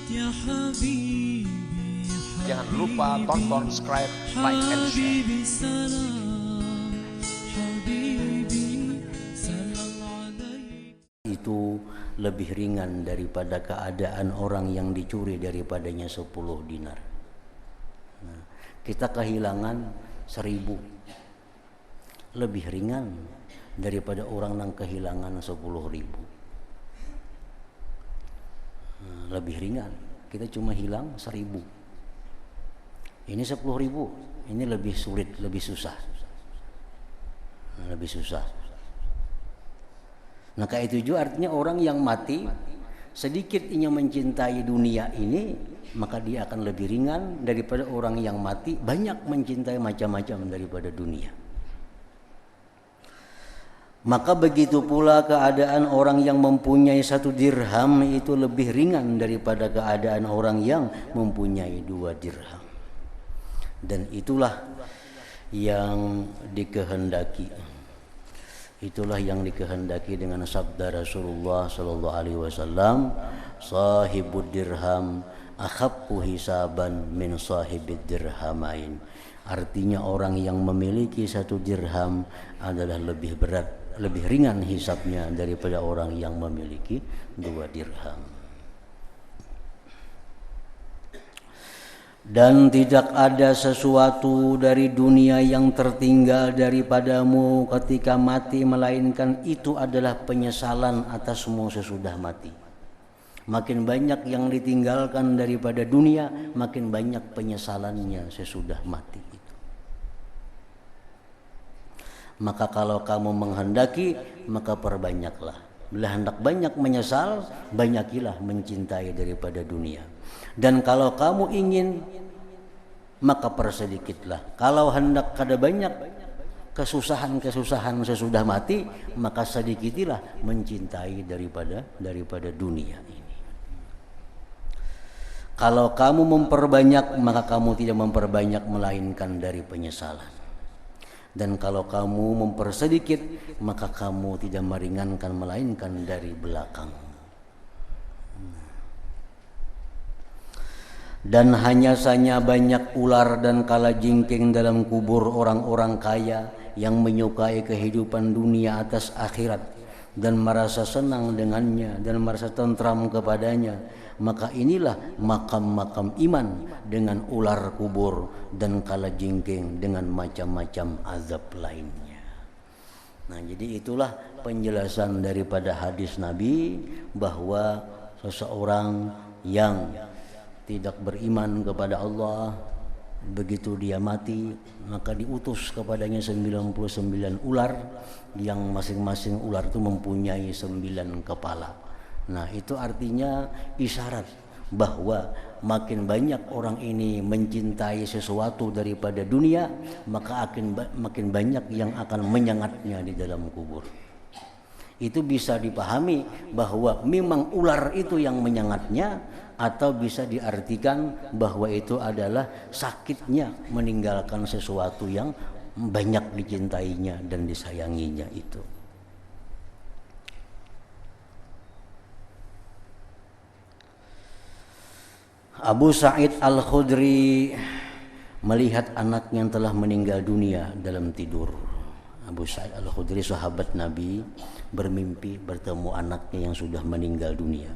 يا حبيبي Jangan lupa tonton, subscribe, like, and share. حبيبي سلام حبيبي سلام عليك. Itu lebih ringan daripada keadaan orang yang dicuri daripadanya 10 dinar. Nah, kita kehilangan 1000, lebih ringan daripada orang yang kehilangan 10.000. Nah, lebih ringan, kita cuma hilang 1000. Ini 10.000, ini lebih sulit, lebih susah. Nah, lebih susah. Nah, kayak itu juga artinya orang yang mati sedikit ingin mencintai dunia ini, maka dia akan lebih ringan daripada orang yang mati banyak mencintai macam-macam daripada dunia. Maka begitu pula keadaan orang yang mempunyai 1 dirham itu lebih ringan daripada keadaan orang yang mempunyai 2 dirham. Dan itulah yang dikehendaki. Itulah yang dikehendaki dengan sabda Rasulullah sallallahu alaihi wasallam, sahibud dirham akhaffu hisaban min sahibid dirhamain. Artinya orang yang memiliki 1 dirham adalah lebih berat, lebih ringan hisabnya daripada orang yang memiliki 2 dirham. Dan tidak ada sesuatu dari dunia yang tertinggal daripadamu ketika mati, melainkan itu adalah penyesalan atasmu sesudah mati. Makin banyak yang ditinggalkan daripada dunia, makin banyak penyesalannya sesudah mati itu. Maka kalau kamu menghendaki, maka perbanyaklah. Bila hendak banyak menyesal, banyakilah mencintai daripada dunia. Dan kalau kamu ingin, maka persedikitlah. Kalau hendak kada banyak kesusahan-kesusahan sesudah mati, maka sedikitilah mencintai daripada dunia ini. Kalau kamu memperbanyak, maka kamu tidak memperbanyak melainkan dari penyesalan. Dan kalau kamu mempersedikit, maka kamu tidak meringankan melainkan dari belakang. Dan hanya saja banyak ular dan kalajengking dalam kubur orang-orang kaya yang menyukai kehidupan dunia atas akhirat dan merasa senang dengannya dan merasa tentram kepadanya. Maka inilah makam-makam iman dengan ular kubur dan kalajengking dengan macam-macam azab lainnya. Nah, jadi itulah penjelasan daripada hadis Nabi bahwa seseorang yang tidak beriman kepada Allah, begitu dia mati maka diutus kepadanya 99 ular yang masing-masing ular itu mempunyai 9 kepala. Nah, itu artinya isyarat bahwa makin banyak orang ini mencintai sesuatu daripada dunia, maka makin banyak yang akan menyengatnya di dalam kubur. Itu bisa dipahami bahwa memang ular itu yang menyengatnya, atau bisa diartikan bahwa itu adalah sakitnya meninggalkan sesuatu yang banyak dicintainya dan disayanginya itu. Abu Sa'id Al-Khudri melihat anaknya yang telah meninggal dunia dalam tidur. Abu Sa'id Al-Khudri sahabat Nabi bermimpi bertemu anaknya yang sudah meninggal dunia.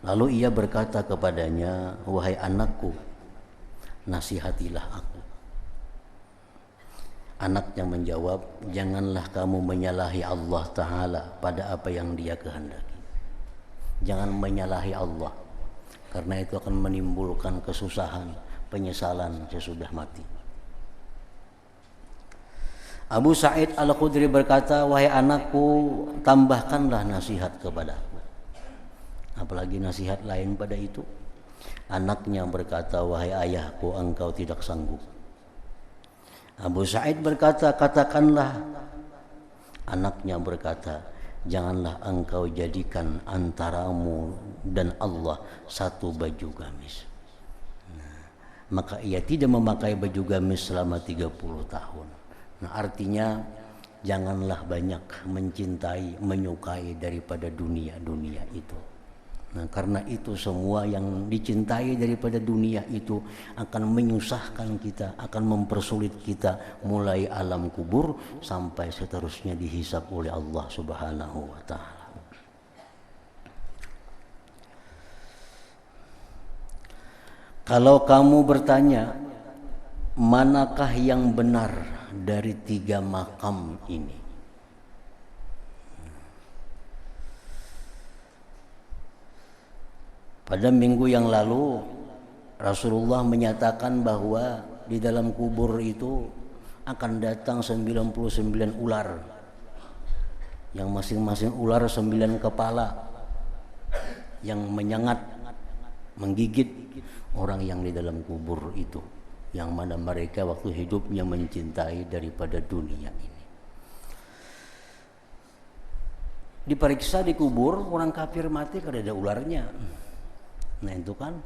Lalu ia berkata kepadanya, "Wahai anakku, nasihatilah aku." Anaknya menjawab, "Janganlah kamu menyalahi Allah Ta'ala pada apa yang Dia kehendaki. Jangan menyalahi Allah, karena itu akan menimbulkan kesusahan, penyesalan sesudah mati." Abu Sa'id Al-Khudri berkata, "Wahai anakku, tambahkanlah nasihat kepadaku." Apalagi nasihat lain pada itu. Anaknya berkata, "Wahai ayahku, engkau tidak sanggup." Abu Sa'id berkata, "Katakanlah." Anaknya berkata, "Janganlah engkau jadikan antaramu dan Allah 1 baju gamis." Nah, maka ia tidak memakai baju gamis selama 30 tahun. Nah, artinya janganlah banyak mencintai, menyukai daripada dunia-dunia itu. Nah, karena itu semua yang dicintai daripada dunia itu akan menyusahkan kita, akan mempersulit kita mulai alam kubur sampai seterusnya dihisab oleh Allah Subhanahu wa taala. Kalau kamu bertanya, manakah yang benar dari 3 makam ini? Pada minggu yang lalu Rasulullah menyatakan bahwa di dalam kubur itu akan datang 99 ular, yang masing-masing ular 9 kepala, yang menyengat, menggigit orang yang di dalam kubur itu, yang mana mereka waktu hidupnya mencintai daripada dunia ini. Diperiksa di kubur, orang kafir mati kada ada ularnya. Nah itu kan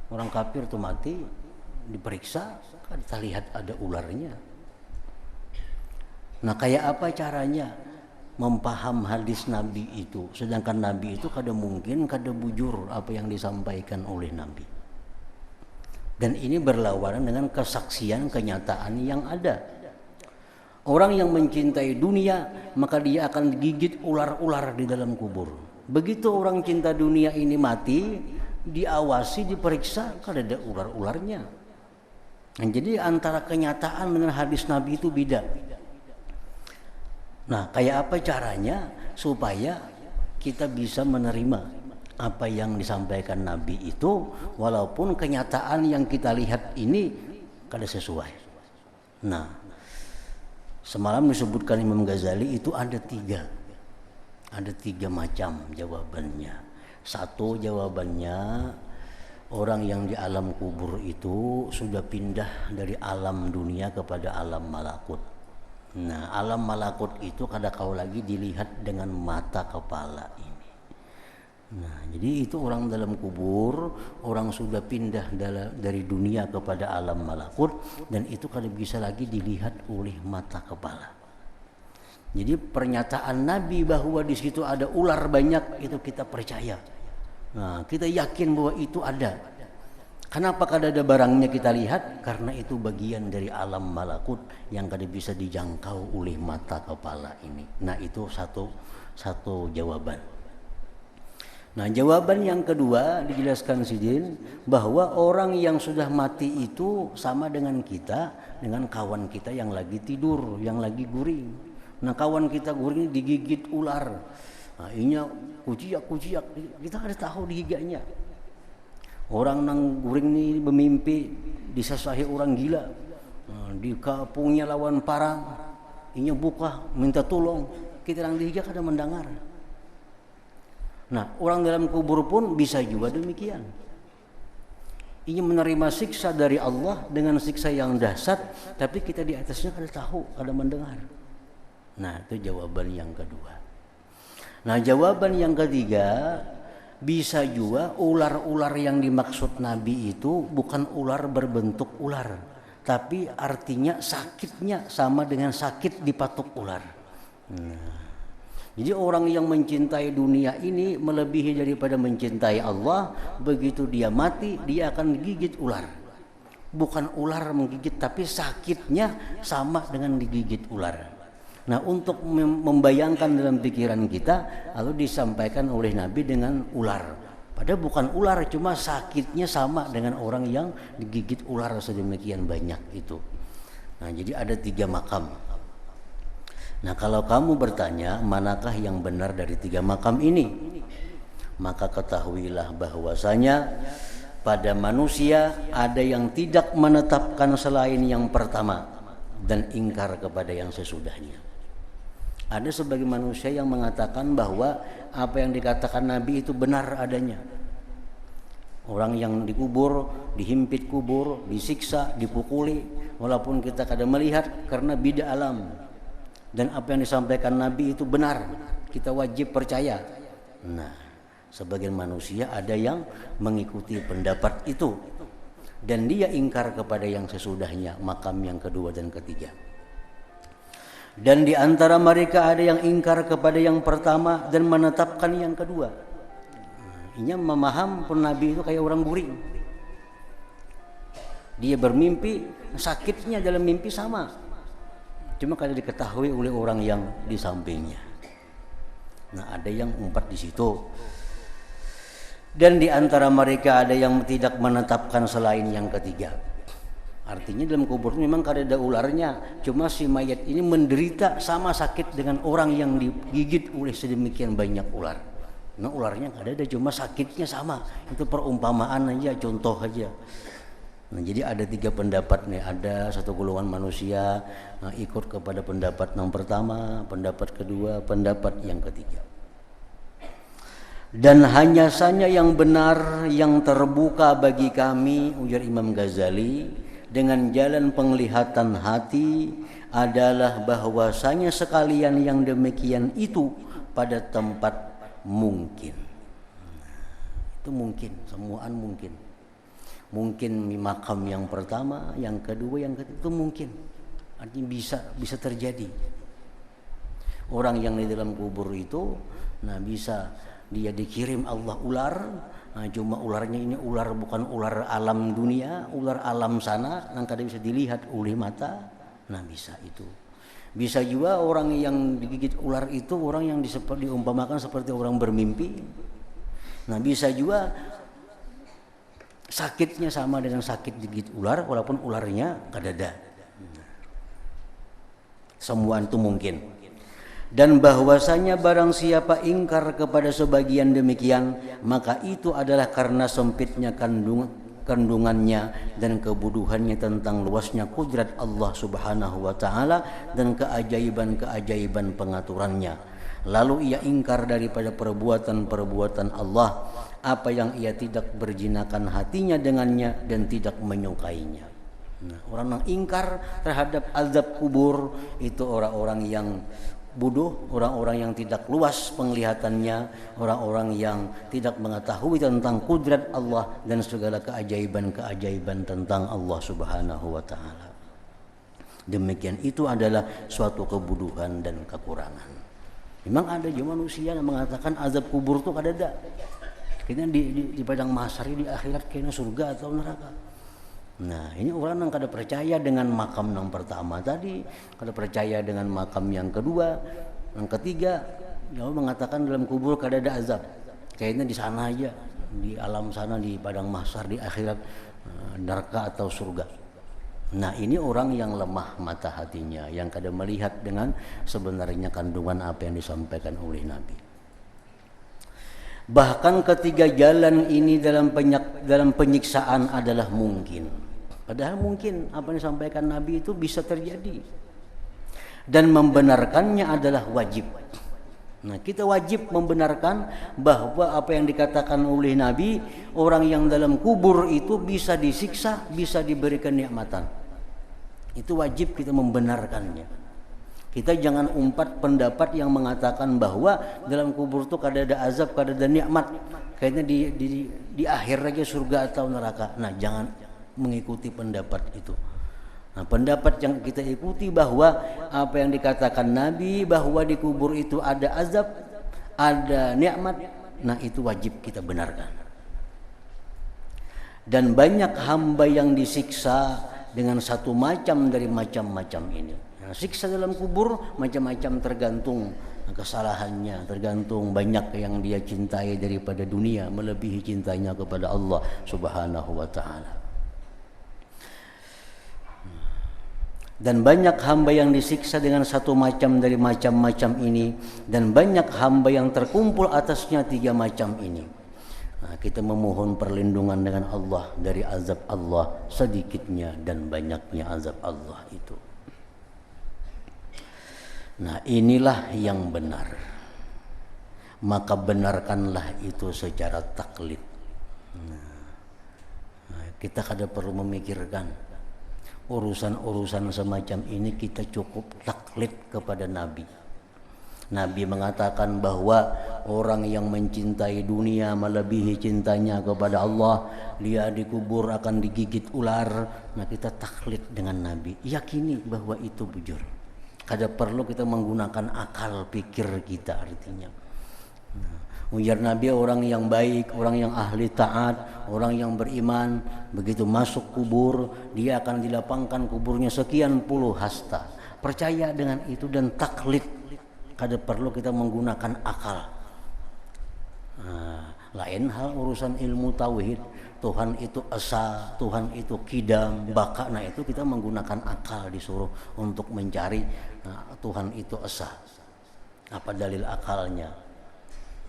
orang kafir tuh mati, diperiksa kan kita lihat ada ularnya. Nah kayak apa caranya mempaham hadis Nabi itu, sedangkan Nabi itu kada mungkin kada bujur apa yang disampaikan oleh Nabi. Dan ini berlawanan dengan kesaksian kenyataan yang ada. Orang yang mencintai dunia maka dia akan digigit ular-ular di dalam kubur. Begitu orang cinta dunia ini mati, diawasi, diperiksa, kan ada ular-ularnya. Nah, jadi antara kenyataan dengan hadis Nabi itu beda. Nah, kayak apa caranya supaya kita bisa menerima apa yang disampaikan Nabi itu, walaupun kenyataan yang kita lihat ini kada sesuai. Nah, semalam disebutkan Imam Ghazali itu ada 3 macam jawabannya. Satu jawabannya, orang yang di alam kubur itu sudah pindah dari alam dunia kepada alam malakut. Nah, alam malakut itu kada kau lagi dilihat dengan mata kepala ini. Nah, jadi itu orang dalam kubur, orang sudah pindah dari dunia kepada alam malakut, dan itu kada bisa lagi dilihat oleh mata kepala. Jadi pernyataan Nabi bahwa di situ ada ular banyak itu kita percaya. Nah, kita yakin bahwa itu ada. Kenapa kada ada barangnya kita lihat? Karena itu bagian dari alam malakut yang kada bisa dijangkau oleh mata kepala ini. Nah, itu satu jawaban. Nah, jawaban yang kedua dijelaskan Sidin bahwa orang yang sudah mati itu sama dengan kita, dengan kawan kita yang lagi tidur, yang lagi guring. Nah, kawan kita guring digigit ular. Nah, inya kuciak, kita ada tahu digiganya. Orang nang guring ini bermimpi disasahi orang gila. Nah, di kampungnya lawan parang, inya buka minta tolong, kita yang dihiga kada mendengar. Nah, orang dalam kubur pun bisa juga demikian. Inya menerima siksa dari Allah dengan siksa yang dahsyat, tapi kita di atasnya kada tahu, kada mendengar. Nah, itu jawaban yang kedua. Nah, jawaban yang ketiga, bisa juga ular-ular yang dimaksud Nabi itu bukan ular berbentuk ular, tapi artinya sakitnya sama dengan sakit dipatuk ular. Nah, jadi orang yang mencintai dunia ini melebihi daripada mencintai Allah. Begitu dia mati, dia akan digigit ular. Bukan ular menggigit, tapi sakitnya sama dengan digigit ular. Nah, untuk membayangkan dalam pikiran kita, lalu disampaikan oleh Nabi dengan ular. Padahal bukan ular, cuma sakitnya sama dengan orang yang digigit ular sedemikian banyak itu. Nah, jadi ada 3 makam. Nah, kalau kamu bertanya manakah yang benar dari 3 makam ini, maka ketahuilah bahwasanya pada manusia ada yang tidak menetapkan selain yang pertama dan ingkar kepada yang sesudahnya. Ada sebagai manusia yang mengatakan bahwa apa yang dikatakan Nabi itu benar adanya. Orang yang dikubur, dihimpit kubur, disiksa, dipukuli, walaupun kita kadang melihat karena bida alam. Dan apa yang disampaikan Nabi itu benar, kita wajib percaya. Nah, sebagian manusia ada yang mengikuti pendapat itu, dan dia ingkar kepada yang sesudahnya, makam yang kedua dan ketiga. Dan di antara mereka ada yang ingkar kepada yang pertama dan menetapkan yang kedua. Inya memaham pun Nabi itu kayak orang guring. Dia bermimpi, sakitnya dalam mimpi sama. Cuma kalau diketahui oleh orang yang di sampingnya. Nah, ada yang umpat di situ. Dan di antara mereka ada yang tidak menetapkan selain yang ketiga. Artinya dalam kubur memang kada ada ularnya, cuma si mayat ini menderita sama sakit dengan orang yang digigit oleh sedemikian banyak ular. Nah, ularnya kada ada, cuma sakitnya sama. Itu perumpamaan aja, contoh aja. Nah, jadi ada 3 pendapat nih. Ada satu golongan manusia ikut kepada pendapat yang pertama, pendapat kedua, pendapat yang ketiga. Dan hanya saja yang benar yang terbuka bagi kami, ujar Imam Ghazali, dengan jalan penglihatan hati adalah bahwasanya sekalian yang demikian itu pada tempat mungkin. Itu mungkin, semuaan mungkin. Mungkin makam yang pertama, yang kedua, yang ketiga itu mungkin. Artinya bisa terjadi. Orang yang di dalam kubur itu, nah bisa dia dikirim Allah ular. Nah, cuma ularnya ini ular bukan ular alam dunia, ular alam sana yang kada bisa dilihat oleh mata. Nah, bisa itu. Bisa juga orang yang digigit ular itu orang yang diumpamakan seperti orang bermimpi. Nah, bisa juga sakitnya sama dengan sakit digigit ular walaupun ularnya kada ada. Semua itu mungkin. Dan bahwasanya barang siapa ingkar kepada sebagian demikian, maka itu adalah karena sempitnya kandungannya dan kebuduhannya tentang luasnya kudrat Allah Subhanahu wa taala dan keajaiban-keajaiban pengaturannya. Lalu ia ingkar daripada perbuatan-perbuatan Allah, apa yang ia tidak berjinakan hatinya dengannya dan tidak menyukainya. Nah, orang yang ingkar terhadap azab kubur itu orang-orang yang bodoh, orang-orang yang tidak luas penglihatannya, orang-orang yang tidak mengetahui tentang kudrat Allah dan segala keajaiban-keajaiban tentang Allah Subhanahu wa taala. Demikian itu adalah suatu kebodohan dan kekurangan. Memang ada juga manusia yang mengatakan azab kubur itu kada ada. Kayaknya di padang mahsyar di akhirat kayaknya surga atau neraka. Nah, ini orang yang kada percaya dengan makam yang pertama tadi, kada percaya dengan makam yang kedua, yang ketiga, dia mengatakan dalam kubur kada ada azab. Kayaknya di sana aja, di alam sana, di padang mahsyar, di akhirat, neraka atau surga. Nah, ini orang yang lemah mata hatinya, yang kada melihat dengan sebenarnya kandungan apa yang disampaikan oleh Nabi. Bahkan ketiga jalan ini dalam penyiksaan adalah mungkin. Padahal mungkin apa yang disampaikan Nabi itu bisa terjadi. Dan membenarkannya adalah wajib. Nah, kita wajib membenarkan bahwa apa yang dikatakan oleh Nabi, orang yang dalam kubur itu bisa disiksa, bisa diberikan nikmatan. Itu wajib kita membenarkannya. Kita jangan umpat pendapat yang mengatakan bahwa dalam kubur itu kada ada azab, kada ada nikmat. Kayaknya di akhir aja surga atau neraka. Nah, jangan mengikuti pendapat itu. Nah, pendapat yang kita ikuti bahwa apa yang dikatakan Nabi bahwa di kubur itu ada azab, ada nikmat, nah itu wajib kita benarkan. Dan banyak hamba yang disiksa dengan satu macam dari macam-macam ini. Nah, siksa dalam kubur macam-macam tergantung kesalahannya, tergantung banyak yang dia cintai daripada dunia melebihi cintanya kepada Allah Subhanahu wa taala. Dan banyak hamba yang disiksa dengan satu macam dari macam-macam ini, dan banyak hamba yang terkumpul atasnya 3 macam ini. Nah, kita memohon perlindungan dengan Allah dari azab Allah sedikitnya dan banyaknya azab Allah itu. Nah, inilah yang benar. Maka benarkanlah itu secara taklid. Nah, kita kada perlu memikirkan urusan-urusan semacam ini, kita cukup taklid kepada Nabi. Nabi mengatakan bahwa orang yang mencintai dunia melebihi cintanya kepada Allah, dia dikubur akan digigit ular. Nah, kita taklid dengan Nabi, yakini bahwa itu bujur. Kada perlu kita menggunakan akal pikir kita artinya. Nah, Ujar Nabi, orang yang baik, orang yang ahli taat, orang yang beriman, begitu masuk kubur, dia akan dilapangkan kuburnya sekian puluh hasta. Percaya dengan itu dan taklid. Kada perlu kita menggunakan akal. Lain hal urusan ilmu tauhid. Tuhan itu esa, Tuhan itu kidam, baka. Nah itu kita menggunakan akal disuruh untuk mencari Tuhan itu esa. Apa dalil akalnya?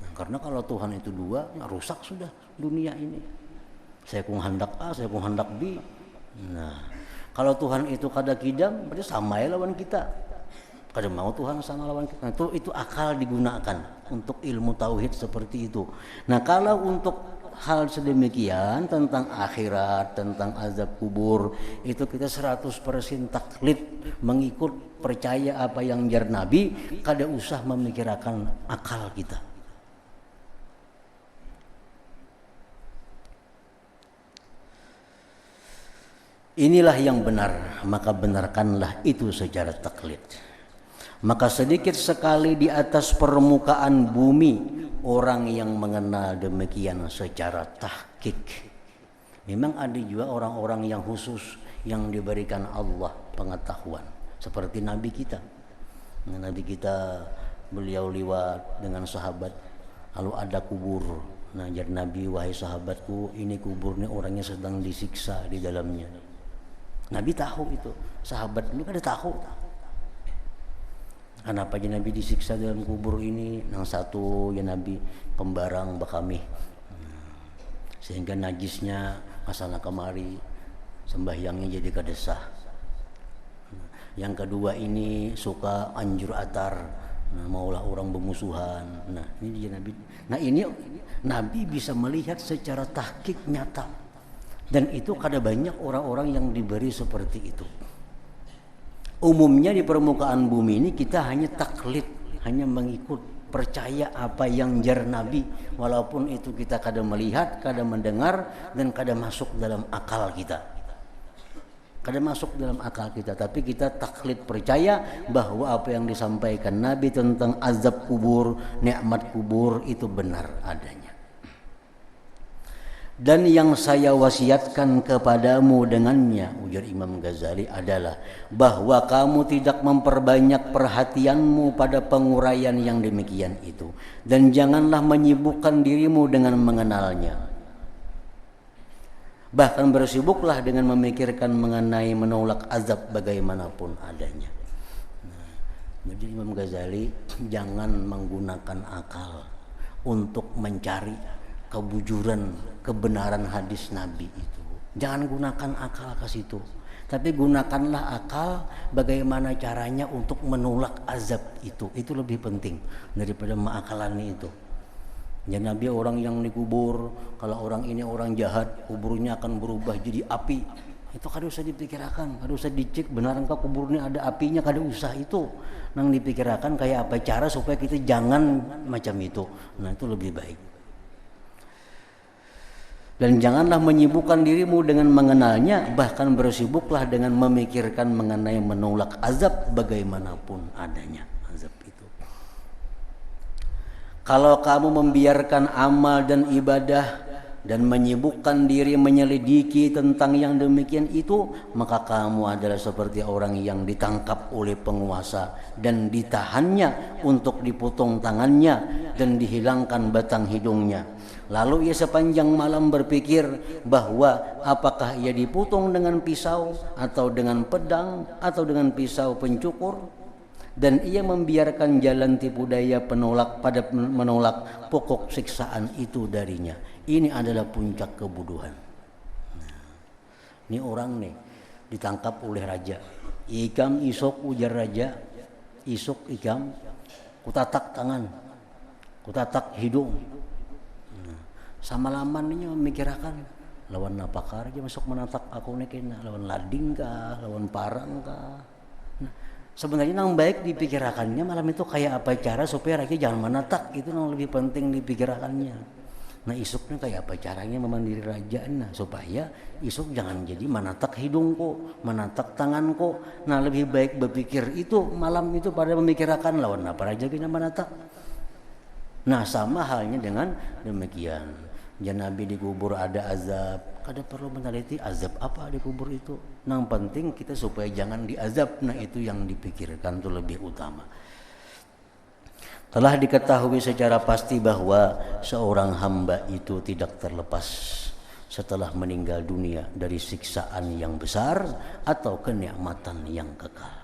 Nah, karena kalau Tuhan itu dua, rusak sudah dunia ini. Saya kung hendak A, saya kung hendak B. Nah, kalau Tuhan itu kada kidam, berarti sama ya lawan kita. Kada mau Tuhan sama lawan kita. Nah, itu akal digunakan untuk ilmu tauhid seperti itu. Nah, kalau untuk hal sedemikian tentang akhirat, tentang azab kubur, itu kita 100% taklid, mengikut percaya apa yang jar Nabi, kada usah memikirkan akal kita. Inilah yang benar, maka benarkanlah itu secara taklid. Maka sedikit sekali di atas permukaan bumi orang yang mengenal demikian secara tahqiq. Memang ada juga orang-orang yang khusus yang diberikan Allah pengetahuan, seperti Nabi kita. Nabi kita, beliau liwat dengan sahabat, lalu ada kubur. Nah, jar Nabi, wahai sahabatku, ini kuburnya orangnya sedang disiksa di dalamnya. Nabi tahu itu, sahabat dulu kada tahu. Kenapa aja Nabi disiksa dalam kubur ini? Yang satu ya Nabi pembarang bakami, sehingga najisnya masalah kemari, sembahyangnya jadi kadesah. Yang kedua ini suka anjur atar, maulah orang bermusuhan. Nah ini dia Nabi. Nah ini Nabi bisa melihat secara tahqiq nyata. Dan itu kada banyak orang-orang yang diberi seperti itu. Umumnya di permukaan bumi ini kita hanya taklid, hanya mengikut, percaya apa yang jar Nabi, walaupun itu kita kada melihat, kada mendengar, dan kada masuk dalam akal kita. Kada masuk dalam akal kita, tapi kita taklid, percaya bahwa apa yang disampaikan Nabi tentang azab kubur, nikmat kubur itu benar adanya. Dan yang saya wasiatkan kepadamu dengannya, ujar Imam Ghazali, adalah bahwa kamu tidak memperbanyak perhatianmu pada penguraian yang demikian itu, dan janganlah menyibukkan dirimu dengan mengenalnya. Bahkan bersibuklah dengan memikirkan mengenai menolak azab bagaimanapun adanya. Jadi Imam Ghazali jangan menggunakan akal untuk mencari kebujuran, kebenaran hadis Nabi itu. Jangan gunakan akal ke situ, tapi gunakanlah akal bagaimana caranya untuk menolak azab itu. Itu lebih penting daripada mengakalani itu. Ya Nabi orang yang dikubur, kalau orang ini orang jahat, kuburnya akan berubah jadi api. Itu kada usah dipikirkan, kada usah dicek benarkah kuburnya ada apinya, kada usah itu. Nang dipikirkan kayak apa cara supaya kita jangan macam itu. Nah itu lebih baik. Dan janganlah menyibukkan dirimu dengan mengenalnya, bahkan bersibuklah dengan memikirkan mengenai menolak azab bagaimanapun adanya azab itu. Kalau kamu membiarkan amal dan ibadah dan menyibukkan diri menyelidiki tentang yang demikian itu, maka kamu adalah seperti orang yang ditangkap oleh penguasa dan ditahannya untuk dipotong tangannya dan dihilangkan batang hidungnya. Lalu ia sepanjang malam berpikir bahwa apakah ia dipotong dengan pisau atau dengan pedang atau dengan pisau pencukur, dan ia membiarkan jalan tipu daya menolak pokok siksaan itu darinya. Ini adalah puncak kebodohan. Ini orang nih ditangkap oleh raja. Ikam isok, ujar raja, isok ikam, kutatak tangan, kutatak hidung. Sama laman ini memikirkan lawan napakar aja masuk menatak aku nih kena lawan lading kah, lawan parang kah. Nah, sebenarnya yang baik dipikirkannya malam itu kayak apa cara supaya rakyat jangan menatak, itu yang lebih penting dipikirkannya. Nah isuknya kayak apa caranya memandiri raja, nah supaya isuk jangan jadi menatak hidungku, menatak tanganku. Nah lebih baik berpikir itu malam itu pada memikirkan lawan apa raja kena menatak. Nah, sama halnya dengan demikian. Ya Nabi di kubur ada azab, kada perlu meneliti azab apa di kubur itu. Yang penting kita supaya jangan diazab. Nah, itu yang dipikirkan itu lebih utama. Telah diketahui secara pasti bahwa seorang hamba itu tidak terlepas setelah meninggal dunia dari siksaan yang besar atau kenikmatan yang kekal.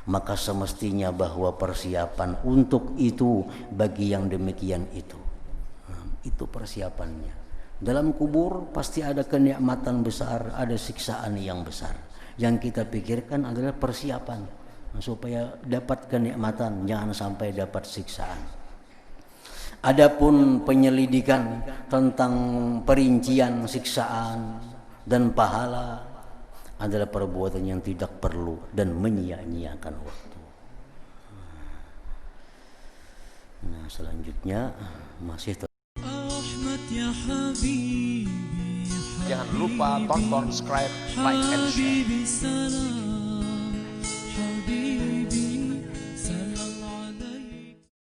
Maka semestinya bahwa persiapan untuk itu bagi yang demikian itu. Itu persiapannya. Dalam kubur pasti ada kenikmatan besar, ada siksaan yang besar. Yang kita pikirkan adalah persiapan supaya dapat kenikmatan, jangan sampai dapat siksaan. Adapun penyelidikan tentang perincian siksaan dan pahala adalah perbuatan yang tidak perlu dan menyia-nyiakan waktu. Nah, selanjutnya masih أحمد يا حبيبي Jangan lupa tonton, subscribe, like, and share. حبيبي